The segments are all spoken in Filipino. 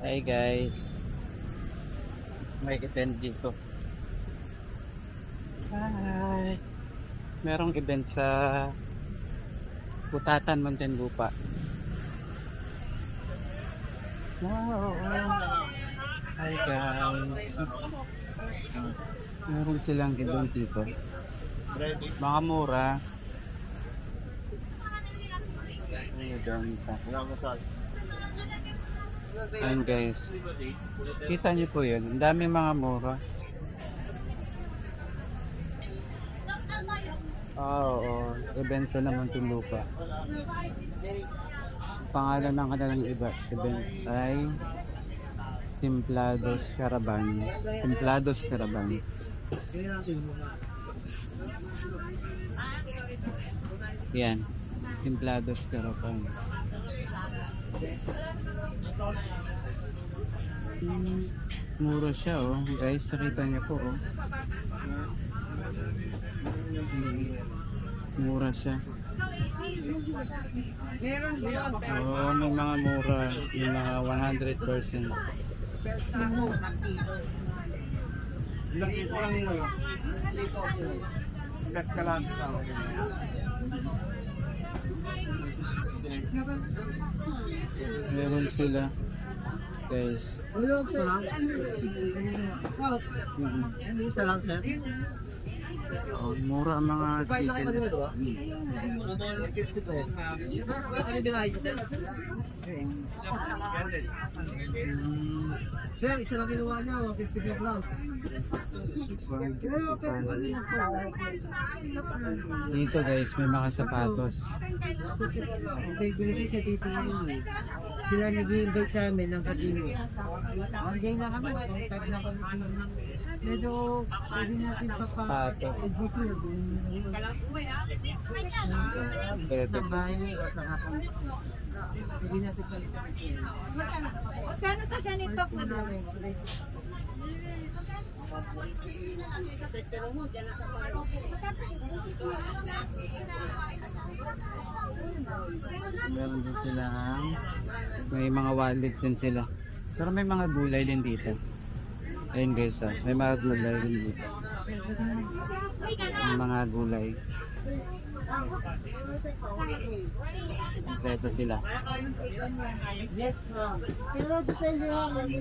Hi guys, may event dito. Hi, merong event sa Putatan, Muntinlupa. Wow, hi guys, meron silang event dito, mga mura. Ayan guys, kita niyo po yun, ang daming mga mura. Oo, event to naman Muntinlupa. Pangalan ng kanilang event ay Templados Caravan. Templados Caravan. Yan, Templados Caravan. Mura siya oh guys, nakita niyo po oh. Mura siya. Oh, may mga mura, may mga 100%. Meron sila guys. Isa lang sir. Oh, mura ang mga chicken. Sir, isa lang kinuha niya, 150 lang. Dito guys, may mga sapatos. Okay, binisi sa tito niyo. Sila nag-i-invite sa amin ng Katino. Hanggang na kami, tag na kami. Medyo, pwede natin Sapatos. Ito. Hindi natin palitan. Kano ka ganito po? Meron din sila may mga wallet din sila. Pero may mga gulay din dito. Ayun guys may mga gulay din dito. May mga gulay. Ito sila. Yes, ma'am. Pero depende lang kung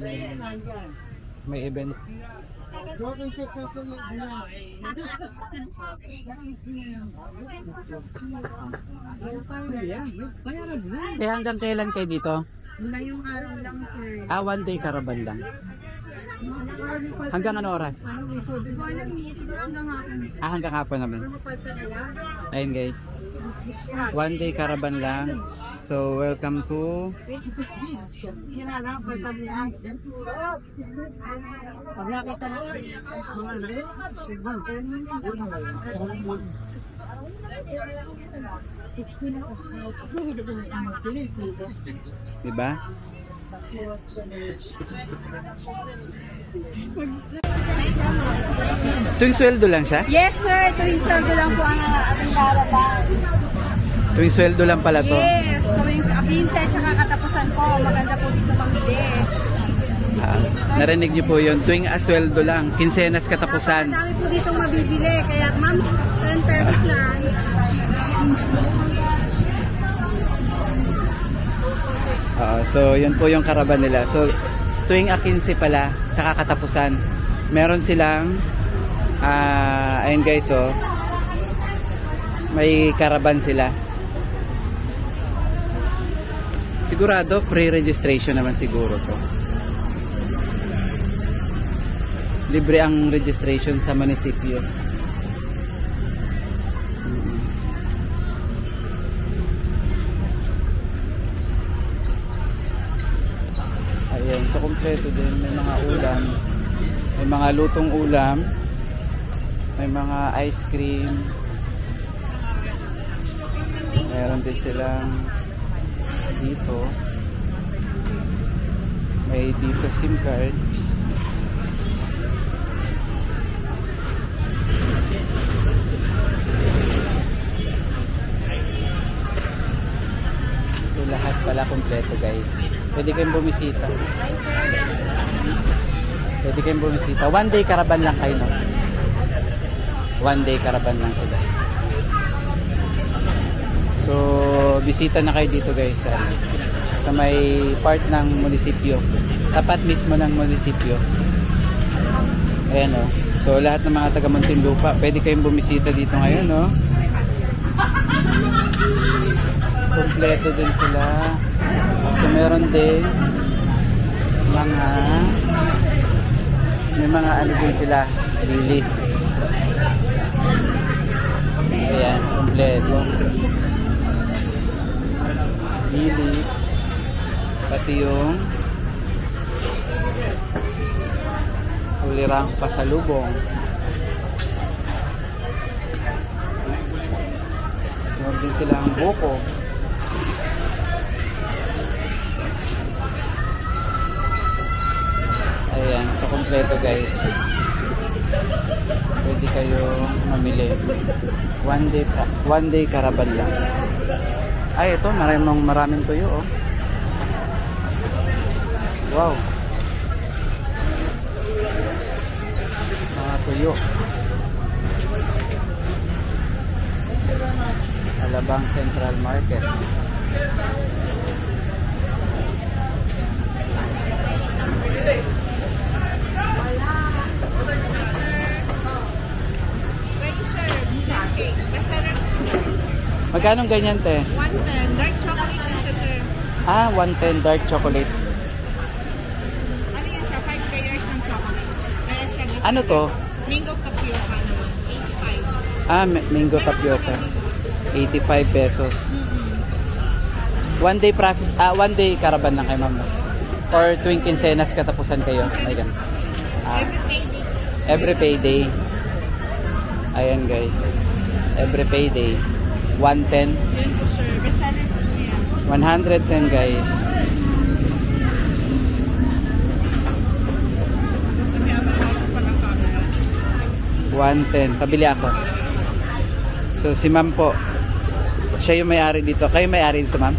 May event. Hanggang kailan kayo dito? Ngayong araw lang, sir. One day caravan lang. Hanggang ano oras? Walang siguro hanggang hapon. Hanggang hapon naman. Ayun guys. One day caravan lang. So welcome to pag nakita na diba? Tuwing sweldo lang siya? Yes, sir. Tuwing sweldo lang po ang ating caravan. Tuwing sweldo lang pala to? Yes. Tuwing 15 tsaka katapusan po. Maganda po dito mamili. Narinig niyo po yun, tuwing asweldo lang, kinsenas katapusan. Dami po dito mabibili. Kaya ma'am, 10 pesos lang. So yun po yung caravan nila. So tuwing 15 pala, saka katapusan, meron silang ayun guys may caravan sila. Sigurado pre-registration naman siguro to. Libre ang registration sa munisipyo. Ayan, so kompleto din. May mga ulam, may mga lutong ulam, may mga ice cream, meron din silang dito, may dito SIM card. So lahat pala kompleto guys. Pwede kayong bumisita. Pwede kayong bumisita. One day caravan lang kayo, no? One day caravan lang sila. So, bisita na kayo dito guys. Sa may part ng munisipyo. Tapat mismo ng munisipyo. Ayan o. So, lahat ng mga taga Muntinlupa, pwede kayong bumisita dito ngayon, no? Kompleto din sila. So, meron din may mga ano din sila. Lili. Ayan, kompleto. Lili. Pati yung ulirang pasalubong. Meron din silang buko. Ayan, so kompleto guys. Pwede kayo mamili. One day caravan lang. Ay, ito, maraming tuyo, oh. Wow. Mga tuyo. Alabang Central Market. Magkano ganyan, te? 110. Dark chocolate na siya, sir. 110 dark chocolate. Ano yan siya? 5 layers ng chocolate. Kaya siya Ano to? mango tapioca naman. 85. Mango tapioca. 85 pesos. One day process, one day caravan lang kayo, ma'am. Or tuwing quincenas katapusan kayo. Ayan. Every payday. Every payday. Ayan guys. Every payday. 110. Yan po, sir. Bestseller po niya. 110 guys. Sabi ako pa ng camera. 110. Pabili ako. So si ma'am po, siya yung may-ari dito. Kayo may-ari dito, ma'am?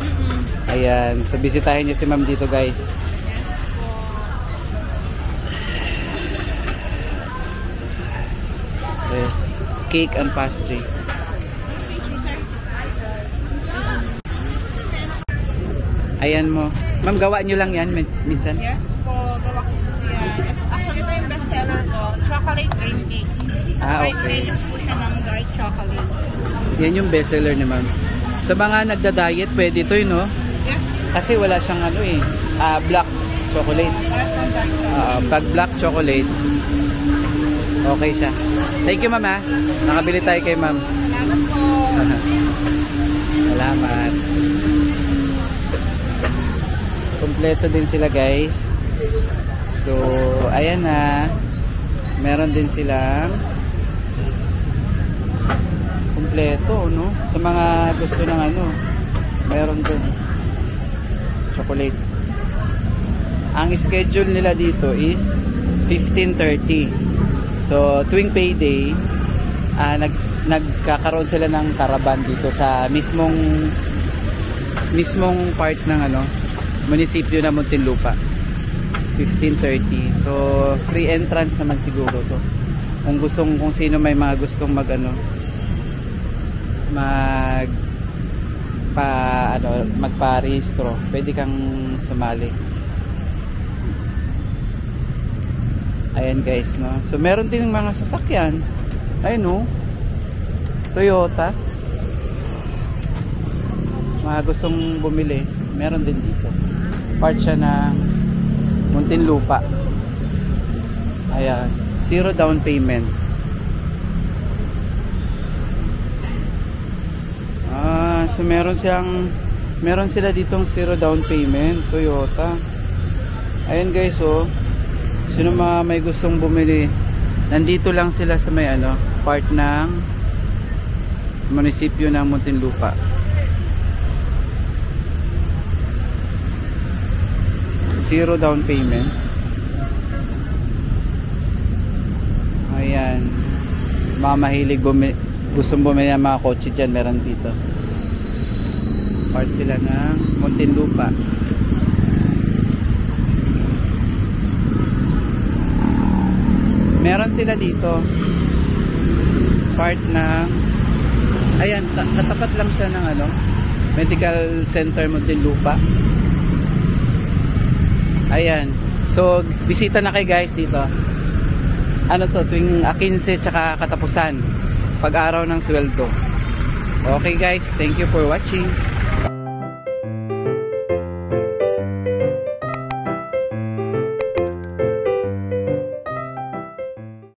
Ayan. So bisitahin niyo si ma'am dito guys. Yes. Cake and pastry. Ayan mo. Ma'am, gawa nyo lang yan minsan? Yes po, gawa ko po yan. Actually, ito yung bestseller ko. Chocolate cream cake. 5 Okay. layers po siya ng dark chocolate. Yan yung bestseller ni ma'am. Sa mga nagda-diet, pwede ito no? Yes, Kasi wala siyang ano black chocolate. yes, ng dark chocolate. Pag black chocolate, okay siya. Thank you, ma'am, ha. Nakabili tayo kay ma'am. Salamat po. Salamat. Kompleto din sila, guys. So, ayan na. Meron din silang kompleto, no? Sa mga gusto ng meron din chocolate. Ang schedule nila dito is 15:30. So, tuwing payday, nagkakaroon sila ng caravan dito sa mismong part ng munisipyo na Muntinlupa. 15:30. So, free entrance naman siguro to. Kung sino may mga gustong magpa-rehistro, pwede kang sumali. Ayan guys, no. So meron din mga sasakyan. Ayun, no. Toyota. Mga gustong bumili, meron din dito. Part siya ng Muntinlupa. Ayan, 0 down payment. So meron sila ditong 0 down payment, Toyota. Ayan guys, sino may gustong bumili, nandito lang sila sa may part ng munisipyo ng Muntinlupa. Zero down payment. Ayan, mga mahilig gustong bumili ng mga kotse dyan, meron dito. Part sila ng Muntinlupa. sila dito. Part ng, ayan, katapat lang siya ng ano, Medical Center Muntinlupa. Ayan. So, bisita na kayo guys dito. Ano to, tuwing 15 tsaka katapusan. Pag-araw ng sweldo. Okay guys, thank you for watching.